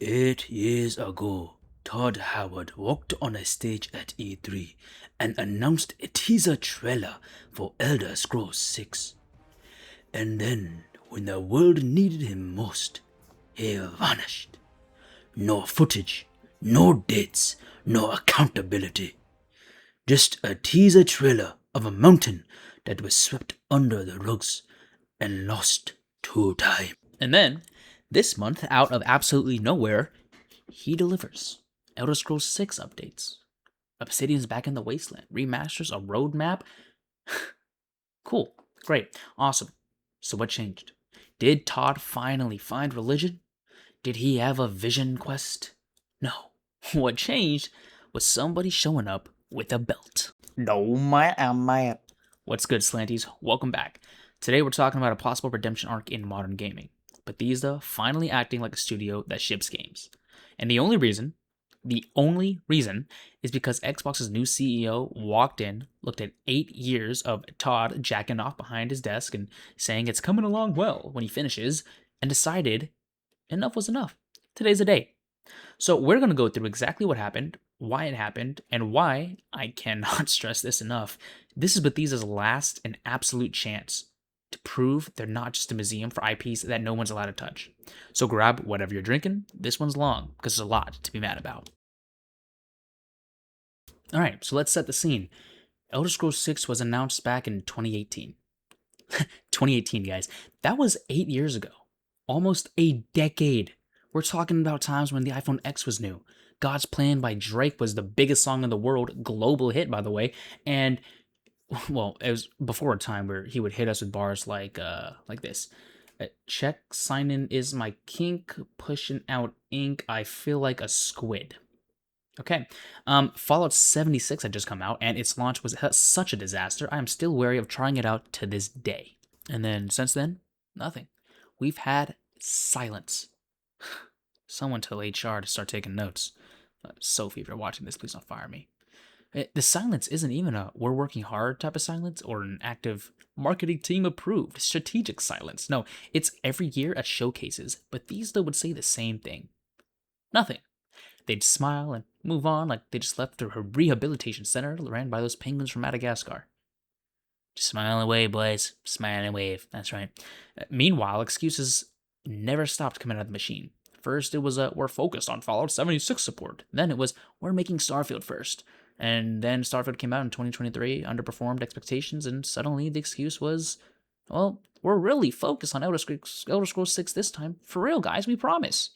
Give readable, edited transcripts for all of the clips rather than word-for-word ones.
8 years ago, Todd Howard walked on a stage at E3 and announced a teaser trailer for Elder Scrolls 6. And then, when the world needed him most, he vanished. No footage, no dates, no accountability. Just a teaser trailer of a mountain that was swept under the rugs and lost to time. And then, this month, out of absolutely nowhere, he delivers Elder Scrolls 6 updates. Obsidian's back in the wasteland. Remasters a roadmap. Cool. Great. Awesome. So what changed? Did Todd finally find religion? Did he have a vision quest? No. What changed was somebody showing up with a belt. No, man. What's good, Slanties? Welcome back. Today we're talking about a possible redemption arc in modern gaming. Bethesda finally acting like a studio that ships games. And the only reason is because Xbox's new CEO walked in, looked at 8 years of Todd jacking off behind his desk and saying it's coming along well when he finishes, and decided enough was enough. Today's the day. So we're going to go through exactly what happened, why it happened, and why, I cannot stress this enough, this is Bethesda's last and absolute chance to prove they're not just a museum for IPs that no one's allowed to touch. So grab whatever you're drinking. This one's long, because there's a lot to be mad about. Alright, so let's set the scene. Elder Scrolls 6 was announced back in 2018. 2018, guys. That was 8 years ago. Almost a decade. We're talking about times when the iPhone X was new. God's Plan by Drake was the biggest song in the world, global hit, by the way, and well, it was before a time where he would hit us with bars like this. Check sign in is my kink, pushing out ink, I feel like a squid. Okay. Fallout 76 had just come out, and its launch was such a disaster, I am still wary of trying it out to this day. And then, since then, nothing. We've had silence. Someone tell HR to start taking notes. Sophie, if you're watching this, please don't fire me. The silence isn't even a we're working hard type of silence or an active marketing team approved strategic silence. No, it's every year at showcases, Bethesda would say the same thing. Nothing. They'd smile and move on like they just left a rehabilitation center ran by those penguins from Madagascar. Just smile and wave, boys. Smile and wave. That's right. Meanwhile, excuses never stopped coming out of the machine. First, it was we're focused on Fallout 76 support. Then it was we're making Starfield first. And then Starfield came out in 2023, underperformed expectations, and suddenly the excuse was, well, we're really focused on Elder Scrolls 6 this time. For real, guys, we promise.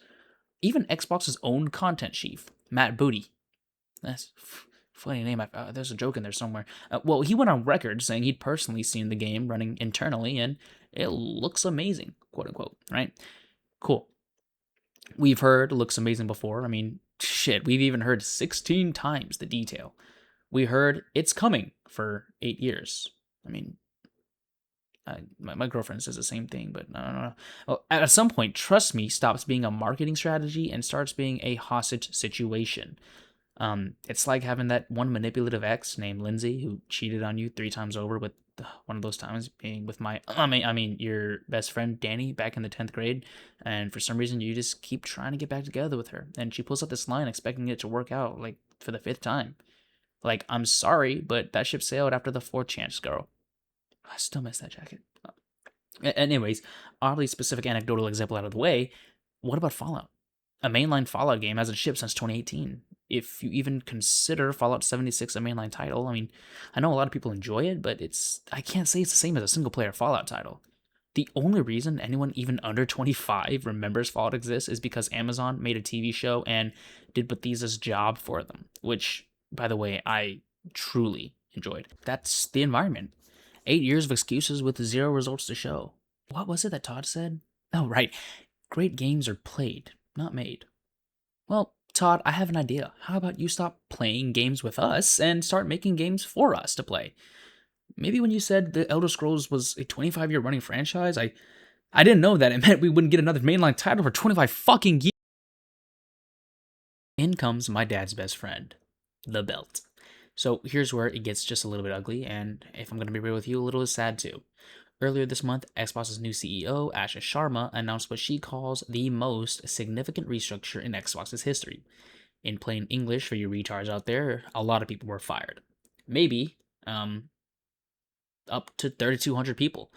Even Xbox's own content chief, Matt Booty. That's funny name. There's a joke in there somewhere. Well, he went on record saying he'd personally seen the game running internally, and it looks amazing, quote unquote, right? Cool. We've heard it looks amazing before. I mean, shit, we've even heard 16 times the detail. We heard it's coming for 8 years. I mean, my girlfriend says the same thing, but I don't know. Well, at some point, trust me, stops being a marketing strategy and starts being a hostage situation. It's like having that one manipulative ex named Lindsay who cheated on you 3 times over, with one of those times being with your best friend Danny back in the 10th grade, and for some reason you just keep trying to get back together with her, and she pulls out this line expecting it to work out like for the 5th time. Like, I'm sorry, but that ship sailed after the 4th chance, girl. I still miss that jacket. Anyways, oddly specific anecdotal example out of the way, what about Fallout? A mainline Fallout game hasn't shipped since 2018. If you even consider Fallout 76 a mainline title, I mean, I know a lot of people enjoy it, but I can't say it's the same as a single-player Fallout title. The only reason anyone even under 25 remembers Fallout exists is because Amazon made a TV show and did Bethesda's job for them, which, by the way, I truly enjoyed. That's the environment. 8 years of excuses with 0 results to show. What was it that Todd said? Oh, right. Great games are played, not made. Well, Todd, I have an idea. How about you stop playing games with us and start making games for us to play? Maybe when you said the Elder Scrolls was a 25-year running franchise, I didn't know that it meant we wouldn't get another mainline title for 25 fucking years. In comes my dad's best friend, the belt. So here's where it gets just a little bit ugly, and if I'm going to be real with you, a little sad too. Earlier this month, Xbox's new CEO, Asha Sharma, announced what she calls the most significant restructure in Xbox's history. In plain English, for you retards out there, a lot of people were fired. Maybe up to 3,200 people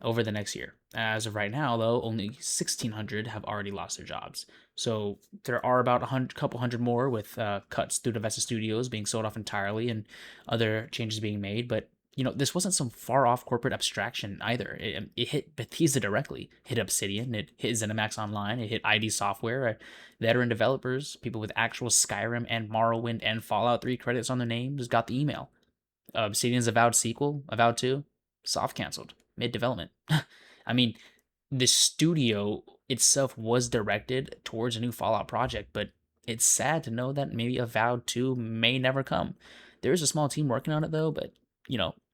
over the next year. As of right now, though, only 1,600 have already lost their jobs. So there are about a couple hundred more, with cuts through Bethesda Studios being sold off entirely and other changes being made. But this wasn't some far off corporate abstraction either. It hit Bethesda directly, hit Obsidian, it hit ZeniMax Online, it hit ID Software, veteran developers, people with actual Skyrim and Morrowind and Fallout 3 credits on their names got the email. Obsidian's Avowed sequel, Avowed 2, soft canceled, mid development. I mean, the studio itself was directed towards a new Fallout project, but it's sad to know that maybe Avowed 2 may never come. There is a small team working on it though, but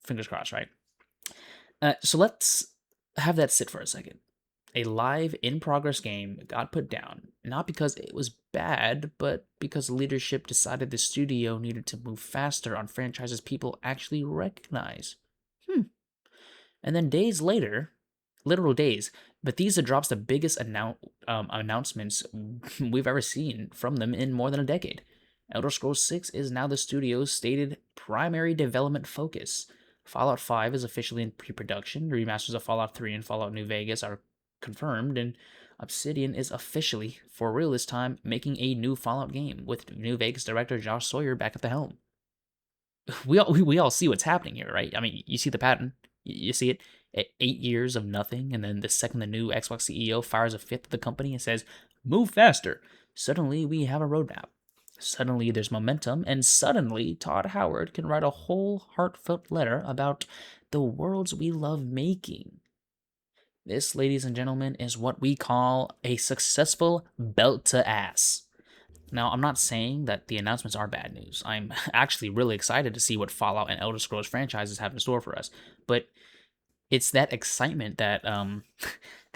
fingers crossed, right? So let's have that sit for a second. A live in progress game got put down, not because it was bad, but because leadership decided the studio needed to move faster on franchises people actually recognize. And then days later, literal days, Bethesda drops the biggest announcements we've ever seen from them in more than a decade. Elder Scrolls 6 is now the studio's stated primary development focus. Fallout 5 is officially in pre-production. Remasters of Fallout 3 and Fallout New Vegas are confirmed, and Obsidian is officially, for real this time, making a new Fallout game with New Vegas director Josh Sawyer back at the helm. We all see what's happening here, right? I mean, you see the pattern. You see it. 8 years of nothing, and then the second the new Xbox CEO fires a fifth of the company and says, "Move faster," suddenly we have a roadmap. Suddenly there's momentum, and suddenly Todd Howard can write a whole heartfelt letter about the worlds we love making. This, ladies and gentlemen, is what we call a successful belt to ass. Now, I'm not saying that the announcements are bad news. I'm actually really excited to see what Fallout and Elder Scrolls franchises have in store for us. But it's that excitement that kind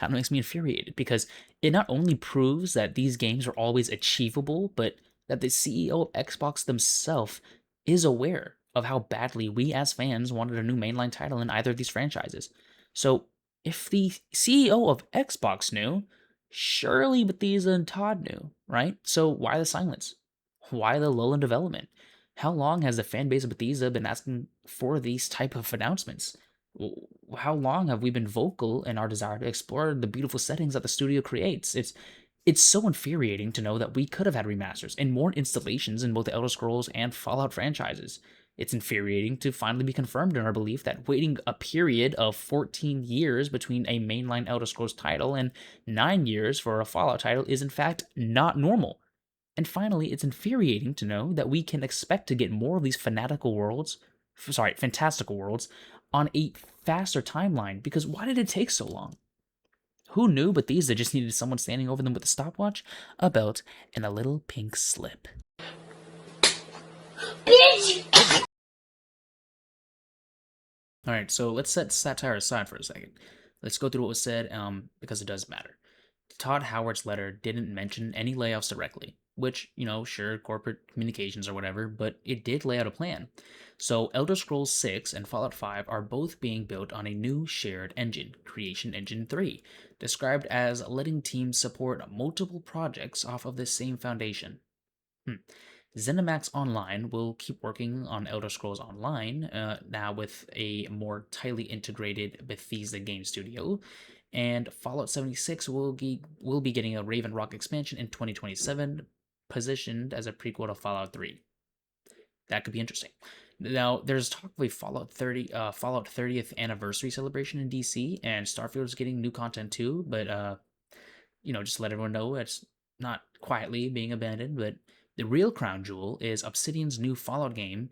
of makes me infuriated, because it not only proves that these games are always achievable, but that the CEO of Xbox themselves is aware of how badly we as fans wanted a new mainline title in either of these franchises. So if the CEO of Xbox knew, surely Bethesda and Todd knew, right? So why the silence? Why the lull in development? How long has the fan base of Bethesda been asking for these type of announcements? How long have we been vocal in our desire to explore the beautiful settings that the studio creates? It's so infuriating to know that we could have had remasters and more installations in both the Elder Scrolls and Fallout franchises. It's infuriating to finally be confirmed in our belief that waiting a period of 14 years between a mainline Elder Scrolls title and 9 years for a Fallout title is in fact not normal. And finally, it's infuriating to know that we can expect to get more of these fantastical worlds on a faster timeline, because why did it take so long? Who knew Bethesda just needed someone standing over them with a stopwatch, a belt, and a little pink slip? Bitch! Alright, so let's set satire aside for a second. Let's go through what was said, because it does matter. Todd Howard's letter didn't mention any layoffs directly, which, sure, corporate communications or whatever, but it did lay out a plan. So Elder Scrolls 6 and Fallout 5 are both being built on a new shared engine, Creation Engine 3, described as letting teams support multiple projects off of the same foundation. ZeniMax Online will keep working on Elder Scrolls Online, now with a more tightly integrated Bethesda game studio, and Fallout 76 will be getting a Raven Rock expansion in 2027, positioned as a prequel to Fallout 3. That could be interesting. Now, there's talk of a Fallout 30th anniversary celebration in DC, and Starfield is getting new content too, but just let everyone know it's not quietly being abandoned. But the real crown jewel is Obsidian's new Fallout game,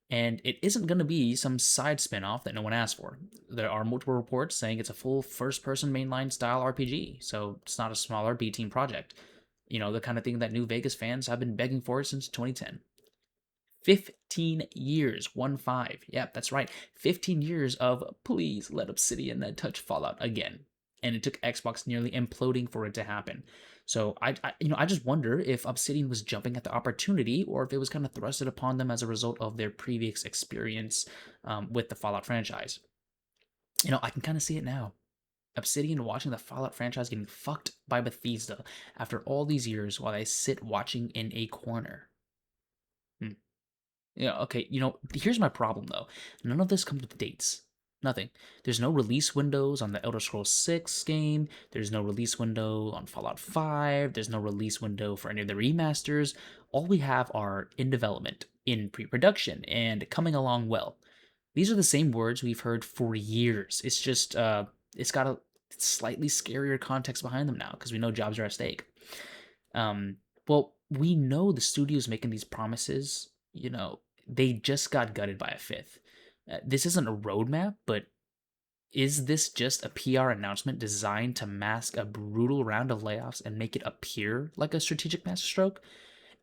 and it isn't going to be some side spin-off that no one asked for. There are multiple reports saying it's a full first-person mainline style RPG, so it's not a smaller B-team project. The kind of thing that New Vegas fans have been begging for since 2010. 15 years, 1-5. Yep, that's right. 15 years of please let Obsidian touch Fallout again. And it took Xbox nearly imploding for it to happen. So I just wonder if Obsidian was jumping at the opportunity, or if it was kind of thrusted upon them as a result of their previous experience with the Fallout franchise. I can kind of see it now. Obsidian watching the Fallout franchise getting fucked by Bethesda after all these years while I sit watching in a corner. Hmm. Yeah, okay, here's my problem though. None of this comes with dates. Nothing. There's no release windows on the Elder Scrolls 6 game. There's no release window on Fallout 5. There's no release window for any of the remasters. All we have are in development, in pre production, and coming along well. These are the same words we've heard for years. It's just, it's got a slightly scarier context behind them now because we know jobs are at stake. Um, well, we know the studios making these promises, they just got gutted by a fifth. This isn't a roadmap, but is this just a PR announcement designed to mask a brutal round of layoffs and make it appear like a strategic masterstroke?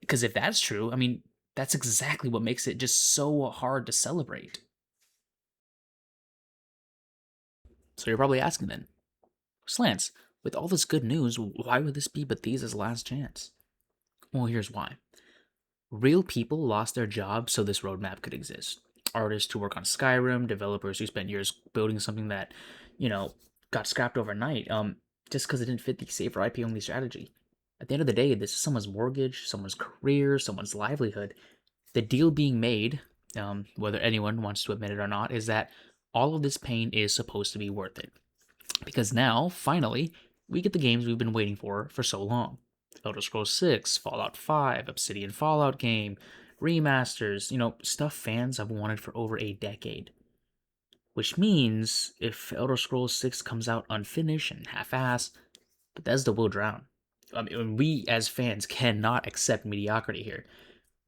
Because if that's true, I mean, that's exactly what makes it just so hard to celebrate. So you're probably asking then, Slants, with all this good news, why would this be Bethesda's last chance? Well, here's why. Real people lost their jobs so this roadmap could exist. Artists who work on Skyrim, developers who spent years building something that, you know, got scrapped overnight, just because it didn't fit the safer IP only strategy. At the end of the day, this is someone's mortgage, someone's career, someone's livelihood. The deal being made, whether anyone wants to admit it or not, is that all of this pain is supposed to be worth it. Because now, finally, we get the games we've been waiting for so long. Elder Scrolls 6, Fallout 5, Obsidian Fallout game, remasters, stuff fans have wanted for over a decade. Which means if Elder Scrolls 6 comes out unfinished and half-assed, Bethesda will drown. I mean, we as fans cannot accept mediocrity here.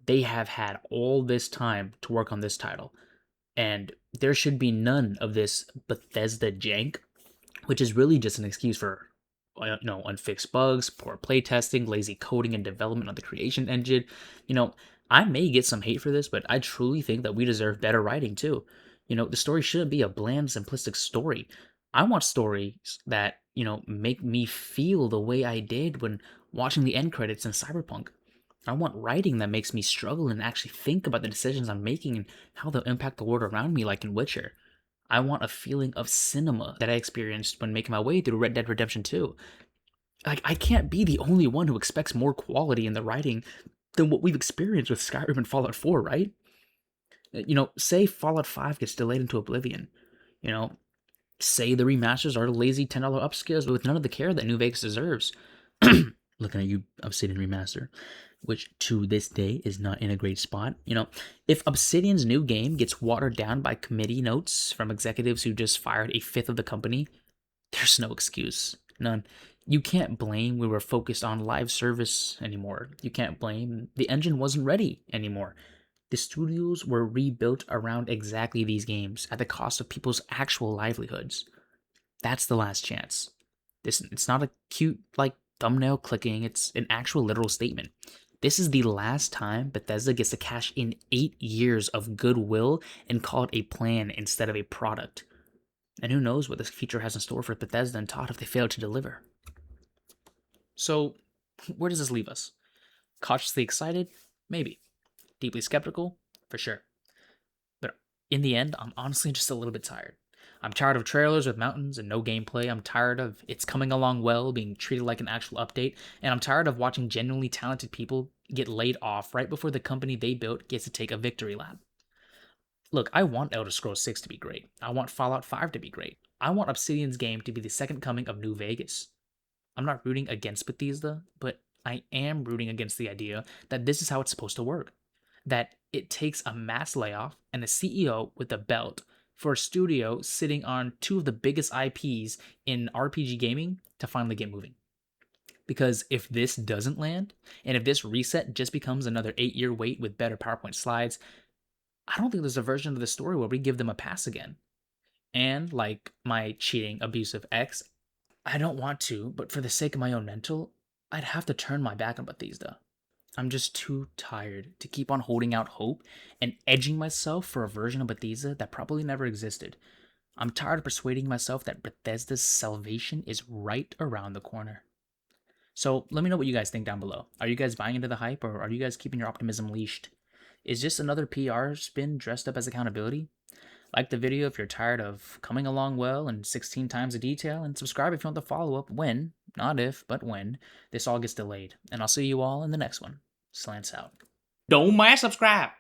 They have had all this time to work on this title, and there should be none of this Bethesda jank, which is really just an excuse for unfixed bugs, poor playtesting, lazy coding and development on the creation engine. You know, I may get some hate for this, but I truly think that we deserve better writing too. The story shouldn't be a bland, simplistic story. I want stories that, make me feel the way I did when watching the end credits in Cyberpunk. I want writing that makes me struggle and actually think about the decisions I'm making and how they'll impact the world around me, like in Witcher. I want a feeling of cinema that I experienced when making my way through Red Dead Redemption 2. Like, I can't be the only one who expects more quality in the writing than what we've experienced with Skyrim and Fallout 4, right? Say Fallout 5 gets delayed into oblivion. You know, say the remasters are lazy $10 upscales with none of the care that New Vegas deserves. Looking at you, Obsidian Remaster, which to this day is not in a great spot. If Obsidian's new game gets watered down by committee notes from executives who just fired a fifth of the company, there's no excuse. None. You can't blame we were focused on live service anymore. You can't blame the engine wasn't ready anymore. The studios were rebuilt around exactly these games at the cost of people's actual livelihoods. That's the last chance. It's not a cute thumbnail clicking, it's an actual literal statement. This is the last time Bethesda gets to cash in 8 years of goodwill and call it a plan instead of a product. And who knows what this future has in store for Bethesda and Todd if they fail to deliver. So, where does this leave us? Cautiously excited? Maybe. Deeply skeptical? For sure. But in the end, I'm honestly just a little bit tired. I'm tired of trailers with mountains and no gameplay. I'm tired of it's coming along well, being treated like an actual update. And I'm tired of watching genuinely talented people get laid off right before the company they built gets to take a victory lap. Look, I want Elder Scrolls 6 to be great. I want Fallout 5 to be great. I want Obsidian's game to be the second coming of New Vegas. I'm not rooting against Bethesda, but I am rooting against the idea that this is how it's supposed to work. That it takes a mass layoff and a CEO with a belt for a studio sitting on two of the biggest IPs in RPG gaming to finally get moving. Because if this doesn't land, and if this reset just becomes another 8-year wait with better PowerPoint slides, I don't think there's a version of the story where we give them a pass again. And like my cheating, abusive ex, I don't want to, but for the sake of my own mental, I'd have to turn my back on Bethesda. I'm just too tired to keep on holding out hope and edging myself for a version of Bethesda that probably never existed. I'm tired of persuading myself that Bethesda's salvation is right around the corner. So let me know what you guys think down below. Are you guys buying into the hype, or are you guys keeping your optimism leashed? Is just another PR spin dressed up as accountability? Like the video if you're tired of coming along well and 16 times the detail, and subscribe if you want the follow-up when, not if, but when, this all gets delayed. And I'll see you all in the next one. Slants out. Don't mind subscribe.